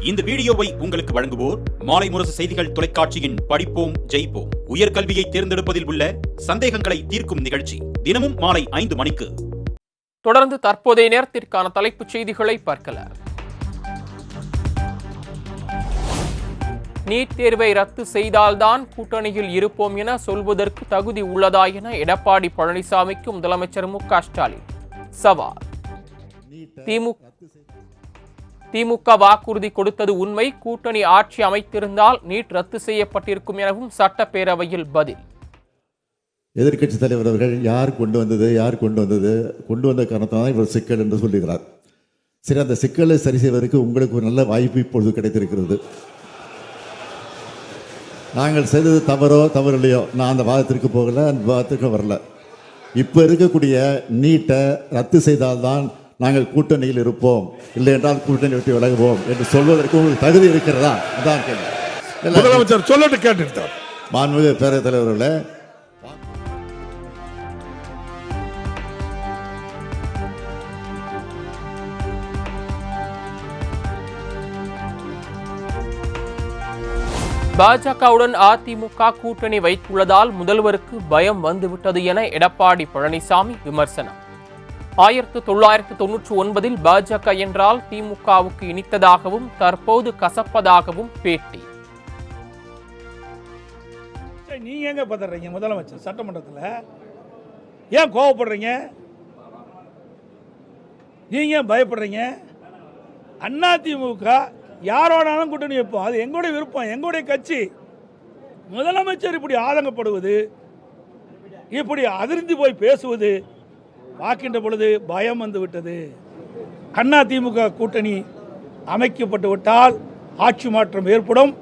இந்த வீடியோவை உங்களுக்கு வழங்குவோர் மாலை முரசு செய்திகள் தொலைக்காட்சியின் படிப்போம் ஜெயிப்போம் உயர்கல்வியை தேர்ந்தெடுப்பதில் உள்ள சந்தேகங்களை தீர்க்கும் நிகழ்ச்சி தினமும் மாலை 5 மணிக்கு. தொடர்ந்து தற்போதைய நேரத்திற்கான தலைப்புச் செய்திகளை பார்க்கலாம். நீட் தேர்வை ரத்து செய்தால்தான் கூட்டணியில் இருப்போம் என சொல்வதற்கு தகுதி உள்ளதா என எடப்பாடி பழனிசாமிக்கு முதலமைச்சர் மு.க.ஸ்டாலின் சவால். திமுக வாக்குறுதி கொடுத்தது உண்மை, கூட்டணி ஆட்சி அமைத்திருந்தால் நீட் ரத்து செய்யப்பட்டிருக்கும் எனவும் சட்டப்பேரவையில் பதில். எதிர்க்கட்சி தலைவர் அவர்கள் யார் கொண்டு வந்த காரணத்தால் இவர் சிக்கல் என்று சொல்லுகிறார். சரி, அந்த சிக்கலை சரி செய்வதற்கு உங்களுக்கு ஒரு நல்ல வாய்ப்பு இப்பொழுது கிடைத்திருக்கிறது. நாங்கள் செய்தது தவறு இல்லையோ, நான் அந்த வாதத்திற்கு போகல, அந்த வாதத்திற்கு வரல. இப்போ இருக்கக்கூடிய நீட்டை ரத்து செய்தால்தான் நாங்கள் கூட்டணியில் இருப்போம், இல்லை என்றால் கூட்டணி விட்டு விலகுவோம் என்று சொல்வதற்கு உங்களுக்கு தகுதி இருக்கிறதா? அதான் கேள்வி. முதலமைச்சர் சொல்லிட்டு கேட்டுட்டார். மாண்புமிகு பேரவைத் தலைவர்களே, பாஜகவுடன் அதிமுக கூட்டணி வைத்துள்ளதால் முதல்வருக்கு பயம் வந்துவிட்டது என எடப்பாடி பழனிசாமி விமர்சனம். 1999 பாஜக என்றால் திமுகவுக்கு இனித்ததாகவும் தற்போது கசப்பதாகவும் பேட்டி. நீங்க எங்க பதறீங்க? முதலமைச்சர் சட்டமன்றத்தில் ஏன் கோவப்படுறீங்க? நீங்க பயப்படுறீங்க? அதிமுக யாரோடாலும் கூட்டணி வைப்போம், அது எங்களுடைய விருப்பம், எங்களுடைய கட்சி. முதலமைச்சர் இப்படி ஆதங்கப்படுவது, இப்படி அதிர்ந்து போய் பேசுவது பார்க்கின்ற பொழுது பயம் வந்து விட்டது. அதிமுக கூட்டணி அமைக்கப்பட்டு விட்டால் ஆட்சி மாற்றம் ஏற்படும்,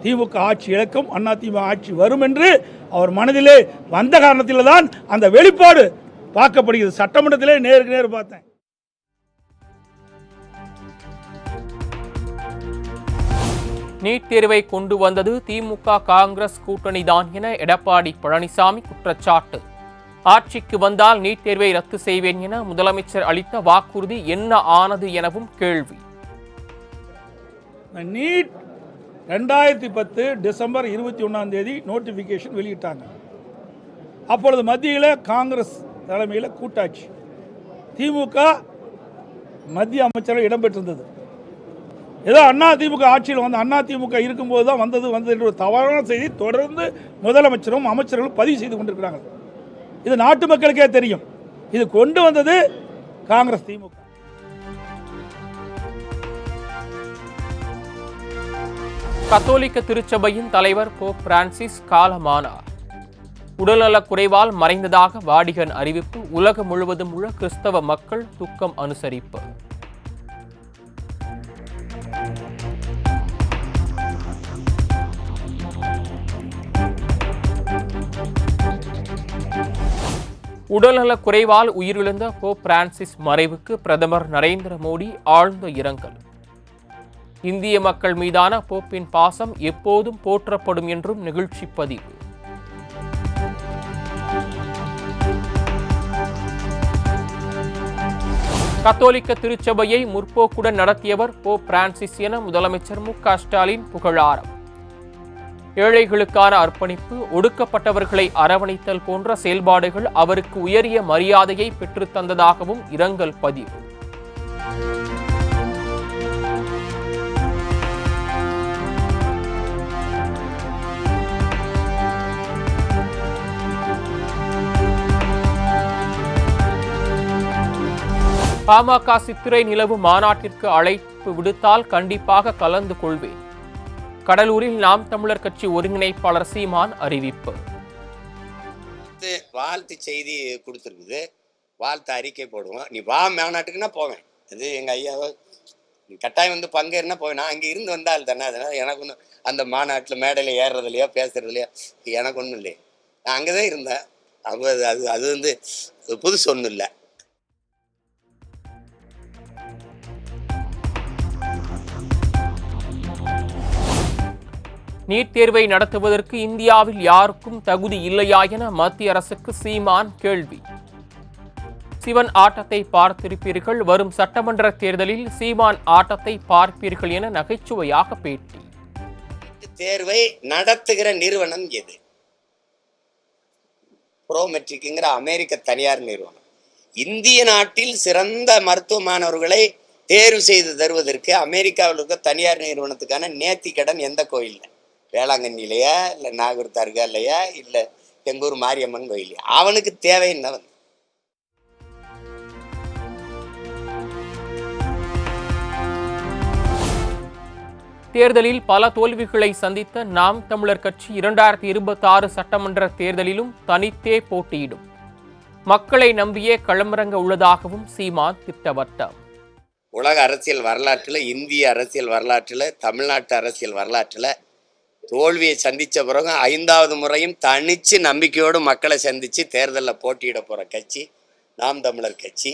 திமுக ஆட்சி இழக்கும், அதிமுக ஆட்சி வரும் என்று அவர் மனதிலே வந்த காரணத்தில் தான் அந்த வெளிப்பாடு பார்க்கப்படுகிறது. சட்டமன்றத்திலே நேருக்கு நேர் பார்த்தேன். நீட் தேர்வை கொண்டு வந்தது திமுக காங்கிரஸ் கூட்டணி தான் என எடப்பாடி பழனிசாமி குற்றச்சாட்டு. ஆட்சிக்கு வந்தால் நீட் தேர்வை ரத்து செய்வேன் என முதலமைச்சர் அளித்த வாக்குறுதி என்ன ஆனது எனவும் கேள்வி. நீட் 2010 டிசம்பர் 21 நோட்டிபிகேஷன் வெளியிட்டாங்க. அப்பொழுது மத்தியில் காங்கிரஸ் தலைமையில் கூட்டாட்சி, திமுக மத்திய அமைச்சர்கள் இடம்பெற்றிருந்தது. ஏதோ அதிமுக ஆட்சியில் வந்து அதிமுக இருக்கும்போது தான் வந்தது என்ற ஒரு தவறான செய்தி தொடர்ந்து முதலமைச்சரும் அமைச்சர்களும் பதிவு செய்து கொண்டிருக்கிறாங்க. இது நாட்டு மக்களுக்கே தெரியும். இது கொண்டு வந்தது காங்கிரஸ், திமுக. கத்தோலிக்க திருச்சபையின் தலைவர் போப் பிரான்சிஸ் காலமானார். உடல்நலக் குறைவால் மறைந்ததாக வாடிகன் அறிவிப்பு. உலகம் முழுவதும் உள்ள கிறிஸ்தவ மக்கள் துக்கம் அனுசரிப்பு. உடல்நலக் குறைவால் உயிரிழந்த போப் பிரான்சிஸ் மறைவுக்கு பிரதமர் நரேந்திர மோடி ஆழ்ந்த இரங்கல். இந்திய மக்கள் மீதான போப்பின் பாசம் எப்போதும் போற்றப்படும் என்றும் நிகழ்ச்சி பதிவு. கத்தோலிக்க திருச்சபையை முற்போக்குடன் நடத்தியவர் போப் பிரான்சிஸ் என முதலமைச்சர் மு.க.ஸ்டாலின் புகழாரம். ஏழைகளுக்கான அர்ப்பணிப்பு, ஒடுக்கப்பட்டவர்களை அரவணைத்தல் போன்ற செயல்பாடுகள் அவருக்கு உயரிய மரியாதையை பெற்றுத் தந்ததாகவும் இரங்கல் பதிவு. பாமக சித்திரை நிலவு மாநாட்டிற்கு அழைப்பு விடுத்தால் கண்டிப்பாக கலந்து கொள்வேன். கடலூரில் நாம் தமிழர் கட்சி ஒருங்கிணைப்பாளர் சீமான் அறிவிப்பு. வாழ்த்து செய்தி கொடுத்துருக்குது, வாழ்த்து அறிக்கை போடுவோம். நீ வா மாநாட்டுக்குன்னா போவேன். அது எங்கள் ஐயாவை கட்டாயம் வந்து பங்கேறினா போவேன். நான் அங்கே இருந்து வந்தால் தானே, அதனால் எனக்கு ஒன்றும் அந்த மாநாட்டில் மேடையில் ஏறுறதுலையோ பேசுறதுலையோ எனக்கு ஒன்றும் இல்லை. நான் அங்கே தான் இருந்தேன். அது வந்து புதுசு ஒன்றும் இல்லை. நீட் தேர்வை நடத்துவதற்கு இந்தியாவில் யாருக்கும் தகுதி இல்லையா என மத்திய அரசுக்கு சீமான் கேள்வி. சிவன் ஆட்டத்தை பார்த்திருப்பீர்கள், வரும் சட்டமன்ற தேர்தலில் சீமான் ஆட்டத்தை பார்ப்பீர்கள் என நகைச்சுவையாக பேட்டி. தேர்வை நடத்துகிற நிறுவனம் எது? ப்ரோமெட்ரிக்ங்கிற அமெரிக்க தனியார் நிறுவனம். இந்திய நாட்டில் சிறந்த மருத்துவ மாணவர்களை தேர்வு செய்து தருவதற்கு அமெரிக்காவில் இருக்க தனியார் நிறுவனத்துக்கான நேர்த்தி கடன் எந்த கோயில்ல? வேளாங்கண்ணிலையா, இல்லை நாகூர் தர்காலையா, இல்லை எங்கூர் மாரியம்மன் கோயிலையா? அவனுக்கு தேவை என்ன? தேர்தலில் பல தோல்விகளை சந்தித்த நாம் தமிழர் கட்சி 2026 சட்டமன்ற தேர்தலிலும் தனித்தே போட்டியிடும். மக்களை நம்பியே களமிறங்க உள்ளதாகவும் சீமான் திட்டவட்டம். உலக அரசியல் வரலாற்றில், இந்திய அரசியல் வரலாற்றில், தமிழ்நாட்டு அரசியல் வரலாற்றில் தோல்வியை சந்தித்த பிறகு 5வது முறையும் தனிச்சு நம்பிக்கையோடு மக்களை சந்தித்து தேர்தலில் போட்டியிட போகிற கட்சி நாம் தமிழர் கட்சி.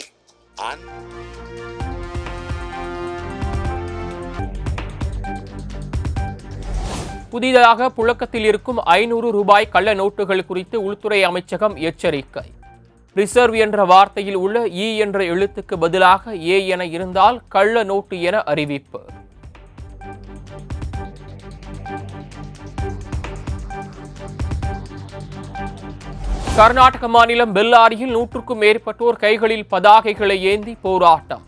புதிதாக புழக்கத்தில் இருக்கும் 500 ரூபாய் கள்ள நோட்டுகள் குறித்து உள்துறை அமைச்சகம் எச்சரிக்கை. ரிசர்வ் என்ற வார்த்தையில் உள்ள இ என்ற எழுத்துக்கு பதிலாக ஏ என இருந்தால் கள்ள நோட்டு என அறிவிப்பு. கர்நாடக மாநிலம் பெல்லாரியில் 100க்கும் மேற்பட்டோர் கைகளில் பதாகைகளை ஏந்தி போராட்டம்.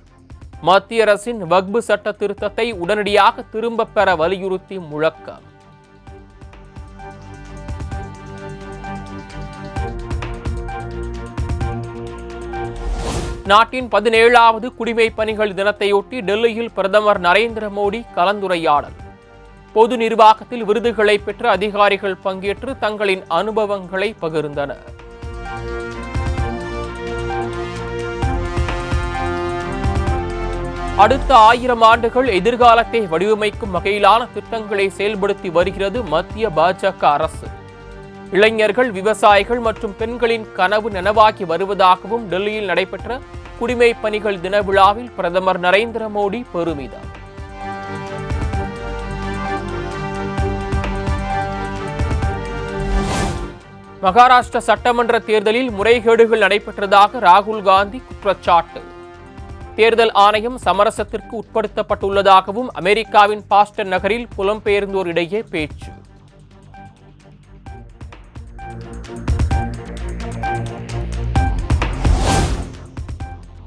மத்திய அரசின் வக்பு சட்ட திருத்தத்தை உடனடியாக திரும்பப் பெற வலியுறுத்தி முழக்கம். நாட்டின் 17வது குடிமைப் பணிகள் தினத்தையொட்டி டெல்லியில் பிரதமர் நரேந்திர மோடி கலந்துரையாடல். பொது நிர்வாகத்தில் விருதுகளை பெற்ற அதிகாரிகள் பங்கேற்று தங்களின் அனுபவங்களை பகிர்ந்தனர். அடுத்த 1000 ஆண்டுகள் எதிர்காலத்தை வடிவமைக்கும் வகையிலான திட்டங்களை செயல்படுத்தி வருகிறது மத்திய பாஜக அரசு. இளைஞர்கள், விவசாயிகள் மற்றும் பெண்களின் கனவு நனவாகி வருவதாகவும் டெல்லியில் நடைபெற்ற குடிமைப் பணிகள் தின விழாவில் பிரதமர் நரேந்திர மோடி பெருமிதம். மகாராஷ்டிர சட்டமன்ற தேர்தலில் முறைகேடுகள் நடைபெற்றதாக ராகுல் காந்தி குற்றச்சாட்டு. தேர்தல் ஆணையம் சமரசத்திற்கு உட்படுத்தப்பட்டுள்ளதாகவும் அமெரிக்காவின் பாஸ்டன் நகரில் புலம்பெயர்ந்தோரிடையே பேச்சு.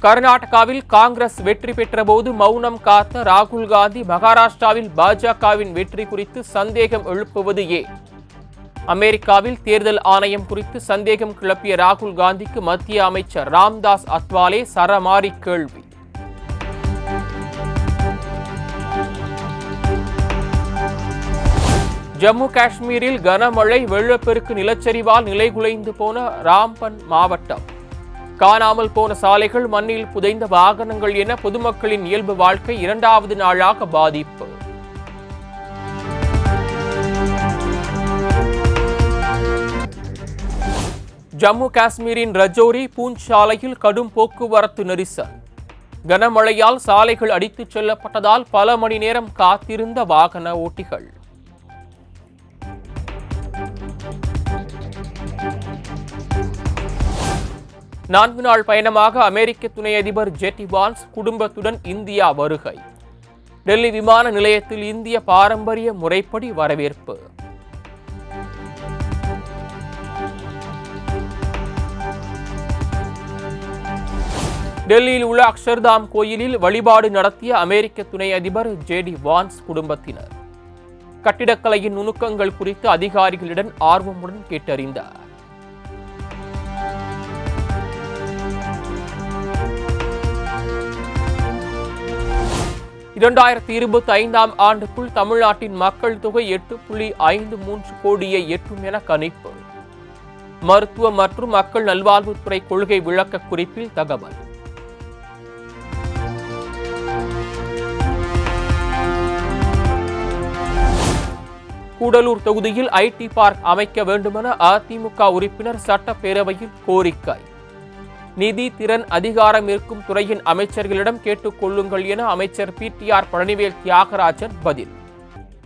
கர்நாடகாவில் காங்கிரஸ் வெற்றி பெற்றபோது மௌனம் காத்த ராகுல் காந்தி மகாராஷ்டிராவில் பாஜகவின் வெற்றி குறித்து சந்தேகம் எழுப்புவது ஏன்? அமெரிக்காவில் தேர்தல் ஆணையம் குறித்து சந்தேகம் கிளப்பிய ராகுல் காந்திக்கு மத்திய அமைச்சர் ராம்தாஸ் அத்வாலே சரமாரி கேள்வி. ஜம்மு காஷ்மீரில் கனமழை, வெள்ளப்பெருக்கு, நிலச்சரிவால் நிலைகுலைந்து போன ராம்பன் மாவட்டம். காணாமல் போன சாலைகள், மண்ணில் புதைந்த வாகனங்கள் என பொதுமக்களின் இயல்பு வாழ்க்கை 2வது நாளாக பாதிப்பு. ஜம்மு காஷ்மீரின் ரஜோரி, பூஞ்ச் சாலையில் கடும் போக்குவரத்து நெரிசல். கனமழையால் சாலைகள் அடித்துச் செல்லப்பட்டதால் பல மணி நேரம் காத்திருந்த வாகன ஓட்டிகள். நான்கு நாள் பயணமாக அமெரிக்க துணை அதிபர் ஜெடி வான்ஸ் குடும்பத்துடன் இந்தியா வருகை. டெல்லி விமான நிலையத்தில் இந்திய பாரம்பரிய முறைப்படி வரவேற்பு. டெல்லியில் உள்ள அக்ஷர்தாம் கோயிலில் வழிபாடு நடத்திய அமெரிக்க துணை அதிபர் ஜெடி வான்ஸ் குடும்பத்தினர். கட்டிடக்கலையின் நுணுக்கங்கள் குறித்து அதிகாரிகளிடம் ஆர்வமுடன் கேட்டறிந்தார். ஆண்டுக்குள் தமிழ்நாட்டின் மக்கள் தொகை 8.53 கோடியை எட்டும் என கணிப்பு. மருத்துவ மற்றும் மக்கள் நல்வாழ்வுத்துறை கொள்கை விளக்க குறிப்பில் தகவல். கூடலூர் தொகுதியில் ஐடி பார்க் அமைக்க வேண்டுமென அதிமுக உறுப்பினர் சட்டப்பேரவையில் கோரிக்கை. நிதி, திறன், அதிகாரம் இருக்கும் துறையின் அமைச்சர்களிடம் கேட்டுக் கொள்ளுங்கள் என அமைச்சர் பிடிஆர் பழனிவேல் தியாகராஜன் பதில்.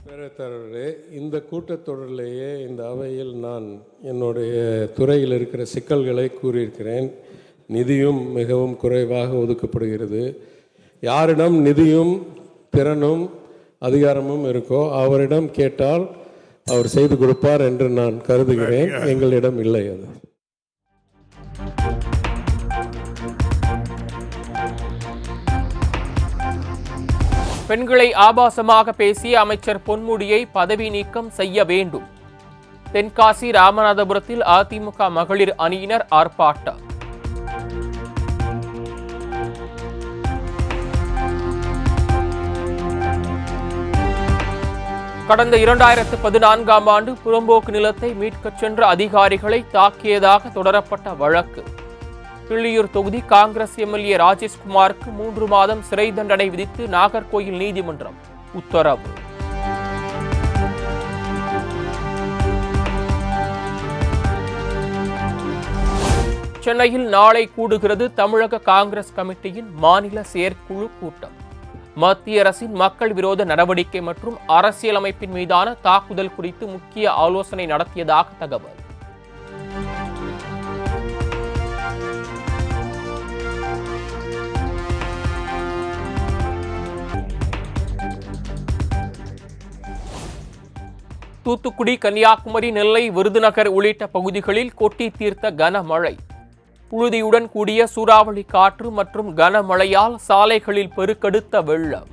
பேரவைத்தலைவர்களே, இந்த கூட்டத்தொடரிலேயே இந்த அவையில் நான் என்னுடைய துறையில் இருக்கிற சிக்கல்களை கூறியிருக்கிறேன். நிதியும் மிகவும் குறைவாக ஒதுக்கப்படுகிறது. யாரிடம் நிதியும் திறனும் அதிகாரமும் இருக்கோ அவரிடம் கேட்டால் அவர் செய்து கொடுப்பார் என்று நான் கருதுகிறேன். எங்களிடம் இல்லை அது. பெண்களை ஆபாசமாக பேசிய அமைச்சர் பொன்முடியை பதவி நீக்கம் செய்ய வேண்டும். தென்காசி ராமநாதபுரத்தில் அதிமுக மகளிர் அணியினர் ஆர்ப்பாட்டம். கடந்த 2014ஆம் ஆண்டு புறம்போக்கு நிலத்தை மீட்கச் சென்ற அதிகாரிகளை தாக்கியதாக தொடரப்பட்ட வழக்கு. கிள்ளியூர் தொகுதி காங்கிரஸ் எம்எல்ஏ ராஜேஷ்குமாருக்கு 3 மாதம் சிறை தண்டனை விதித்து நாகர்கோயில் நீதிமன்றம் உத்தரவு. சென்னையில் நாளை கூடுகிறது தமிழக காங்கிரஸ் கமிட்டியின் மாநில செயற்குழு கூட்டம். மத்திய அரசின் மக்கள் விரோத நடவடிக்கை மற்றும் அரசியலமைப்பின் மீதான தாக்குதல் குறித்து முக்கிய ஆலோசனை நடத்தியதாக தகவல். தூத்துக்குடி, கன்னியாகுமரி, நெல்லை, விருதுநகர் உள்ளிட்ட பகுதிகளில் கொட்டி தீர்த்த கனமழை. புழுதியுடன் கூடிய சூறாவளி காற்று மற்றும் கனமழையால் சாலைகளில் பெருக்கெடுத்த வெள்ளம்.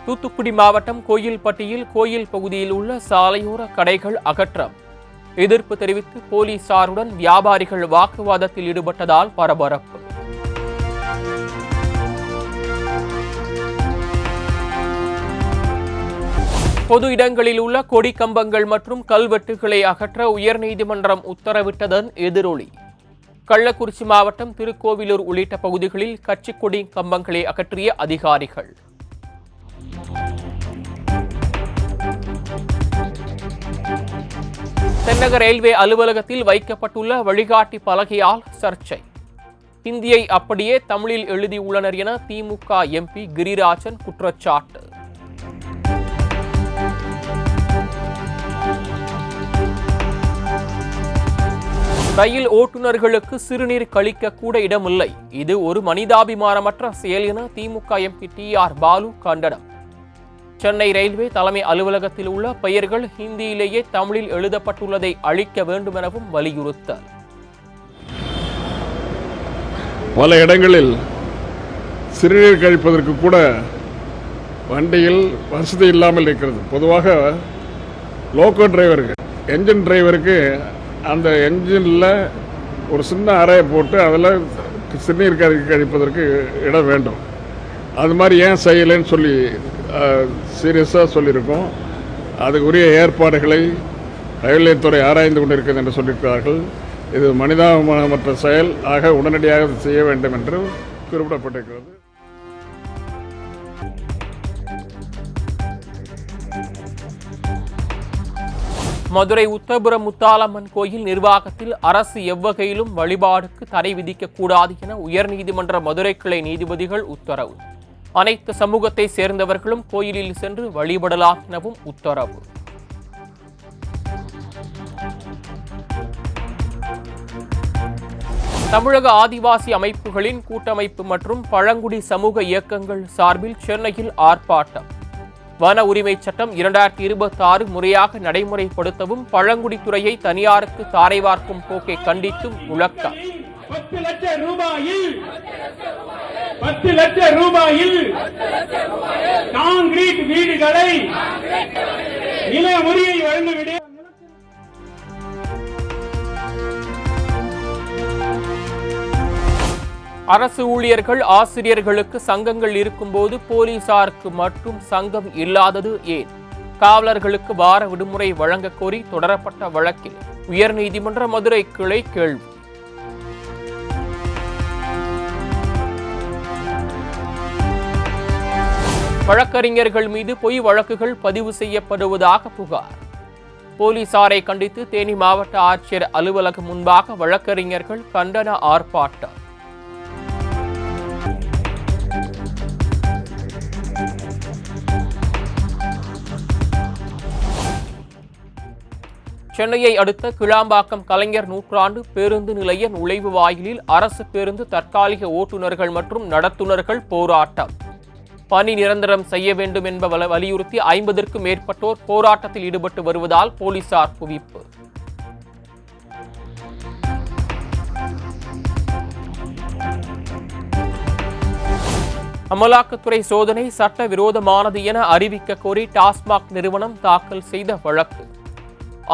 தூத்துக்குடி மாவட்டம் கோயில்பட்டியில் கோயில் பகுதியில் உள்ள சாலையோர கடைகள் அகற்றம். எதிர்ப்பு தெரிவித்து போலீசாருடன் வியாபாரிகள் வாக்குவாதத்தில் ஈடுபட்டதால் பரபரப்பு. பொது இடங்களில் உள்ள கொடி கம்பங்கள் மற்றும் கல்வெட்டுகளை அகற்ற உயர்நீதிமன்றம் உத்தரவிட்டதன் எதிரொலி. கள்ளக்குறிச்சி மாவட்டம் திருக்கோவிலூர் உள்ளிட்ட பகுதிகளில் கட்சி கொடி கம்பங்களை அகற்றிய அதிகாரிகள். தென்னக ரயில்வே அலுவலகத்தில் வைக்கப்பட்டுள்ள வழிகாட்டி பலகையால் சர்ச்சை. ஹிந்தியை அப்படியே தமிழில் எழுதியுள்ளனர் என திமுக எம்பி கிரிராஜன் குற்றச்சாட்டு. ரயில் ஓட்டுநர்களுக்கு சிறுநீர் கழிக்க கூட இடமில்லை. இது ஒரு மனிதாபிமானமற்ற செயல் என திமுக எம்பி TR பாலு கண்டனம். சென்னை ரயில்வே தலைமை அலுவலகத்தில் உள்ள பெயர்கள் ஹிந்தியிலேயே தமிழில் எழுதப்பட்டுள்ளதை அழிக்க வேண்டும் எனவும் வலியுறுத்தல். பல இடங்களில் சிறுநீர் கழிப்பதற்கு கூட வண்டியில் வசதி இல்லாமல் இருக்கிறது. பொதுவாக லோக்கோ டிரைவருக்கு, என்ஜின் டிரைவருக்கு அந்த என்ஜினில் ஒரு சின்ன அறையை போட்டு அதில் சிறுநீர் கழிப்பதற்கு இடம் வேண்டும். அது மாதிரி ஏன் செய்யலைன்னு சொல்லி சீரியஸாக சொல்லியிருக்கோம். அதுக்கு உரிய ஏற்பாடுகளை ரயில்வே துறை ஆராய்ந்து கொண்டிருக்கிறது என்று சொல்லியிருக்கிறார்கள். இது மனிதாபிமானமற்ற செயல் ஆக உடனடியாக செய்ய வேண்டும் என்று குறிப்பிடப்பட்டிருக்கிறது. மதுரை உத்தரபுரம் முத்தாலம்மன் கோயில் நிர்வாகத்தில் அரசு எவ்வகையிலும் வழிபாடுக்கு தடை விதிக்கக்கூடாது என உயர்நீதிமன்ற மதுரை கிளை நீதிபதிகள் உத்தரவு. அனைத்து சமூகத்தை சேர்ந்தவர்களும் கோயிலில் சென்று வழிபடலாம் எனவும் உத்தரவு. தமிழக ஆதிவாசி அமைப்புகளின் கூட்டமைப்பு மற்றும் பழங்குடி சமூக இயக்கங்கள் சார்பில் சென்னையில் ஆர்ப்பாட்டம். வன உரிமை சட்டம் 2026 முறையாக நடைமுறைப்படுத்தவும் பழங்குடித்துறையை தனியாருக்கு தாரை வார்க்கும் போக்கை கண்டித்தும் முழக்கம். 10 லட்சம் ரூபாயில் கான்கிரீட் வீடுகளை நில உரிமை வழங்கிவிட. அரசு ஊழியர்கள், ஆசிரியர்களுக்கு சங்கங்கள் இருக்கும்போது போலீசாருக்கு மட்டும் சங்கம் இல்லாதது ஏன்? காவலர்களுக்கு வார விடுமுறை வழங்க கோரி தொடரப்பட்ட வழக்கில் உயர்நீதிமன்ற மதுரை கிளை கேள்வி. வழக்கறிஞர்கள் மீது பொய் வழக்குகள் பதிவு செய்யப்படுவதாக புகார். போலீசாரை கண்டித்து தேனி மாவட்ட ஆட்சியர் அலுவலகம் முன்பாக வழக்கறிஞர்கள் கண்டன ஆர்ப்பாட்டம். சென்னையை அடுத்த கிளாம்பாக்கம் கலைஞர் நூற்றாண்டு பேருந்து நிலைய நுழைவு வாயிலில் அரசு பேருந்து தற்காலிக ஓட்டுநர்கள் மற்றும் நடத்துனர்கள் போராட்டம். பணி நிரந்தரம் செய்ய வேண்டும் என்ப வலியுறுத்தி 50க்கும் மேற்பட்டோர் போராட்டத்தில் ஈடுபட்டு வருவதால் போலீசார் குவிப்பு. அமலாக்கத்துறை சோதனை சட்டவிரோதமானது என அறிவிக்க கோரி டாஸ்மாக் நிறுவனம் தாக்கல் செய்த வழக்கு.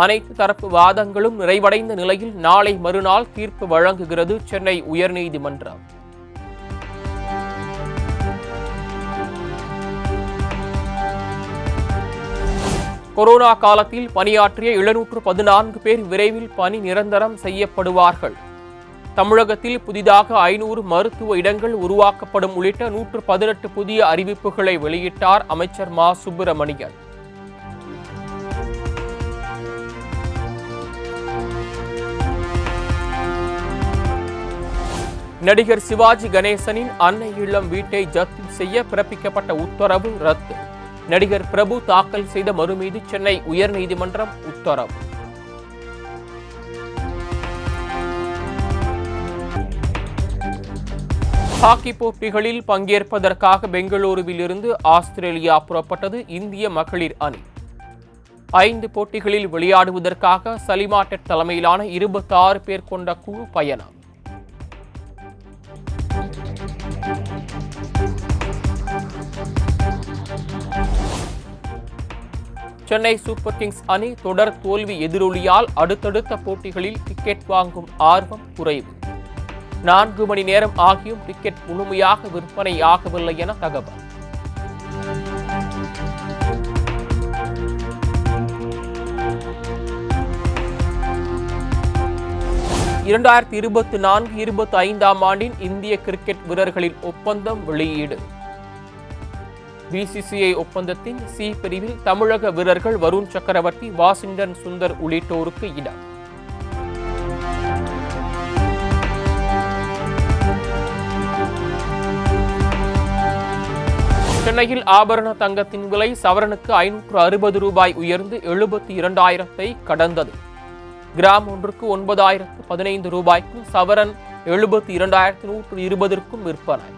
அனைத்து தரப்பு வாதங்களும் நிறைவடைந்த நிலையில் நாளை மறுநாள் தீர்ப்பு வழங்குகிறது சென்னை உயர்நீதிமன்றம். கொரோனா காலத்தில் பணியாற்றிய 714 பேர் விரைவில் பணி நிரந்தரம் செய்யப்படுவார்கள். தமிழகத்தில் புதிதாக 500 மருத்துவ இடங்கள் உருவாக்கப்படும் உள்ளிட்ட 118 புதிய அறிவிப்புகளை வெளியிட்டார் அமைச்சர் மா சுப்பிரமணியன். நடிகர் சிவாஜி கணேசனின் அன்னை இல்லம் வீட்டை ஜப்தி செய்ய பிறப்பிக்கப்பட்ட உத்தரவு ரத்து. நடிகர் பிரபு தாக்கல் செய்த மனு மீது சென்னை உயர்நீதிமன்றம் உத்தரவு. ஹாக்கி போட்டிகளில் பங்கேற்பதற்காக பெங்களூருவில் இருந்து ஆஸ்திரேலியா புறப்பட்டது இந்திய மகளிர் அணி. 5 போட்டிகளில் விளையாடுவதற்காக சலிமா டெட் தலைமையிலான 26 பேர் கொண்ட குழு பயணம். சென்னை சூப்பர் கிங்ஸ் அணி தொடர் தோல்வி எதிரொலியால் அடுத்தடுத்த போட்டிகளில் டிக்கெட் வாங்கும் ஆர்வம் குறைவு. 4 மணி நேரம் ஆகியும் டிக்கெட் முழுமையாக விற்பனை ஆகவில்லை என தகவல். ஆண்டின் இந்திய கிரிக்கெட் வீரர்களின் ஒப்பந்தம் வெளியீடு. பிசிசிஐ ஒப்பந்தத்தின் சி பிரிவில் தமிழக வீரர்கள் வருண் சக்கரவர்த்தி, வாஷிங்டன் சுந்தர் உள்ளிட்டோருக்கு இடம். சென்னையில் ஆபரண தங்கத்தின் விலை சவரனுக்கு 560 ரூபாய் உயர்ந்து 72,000 கடந்தது. கிராம் ஒன்றுக்கு 9,015 ரூபாய்க்கும் சவரன் 72,120 விற்பனை.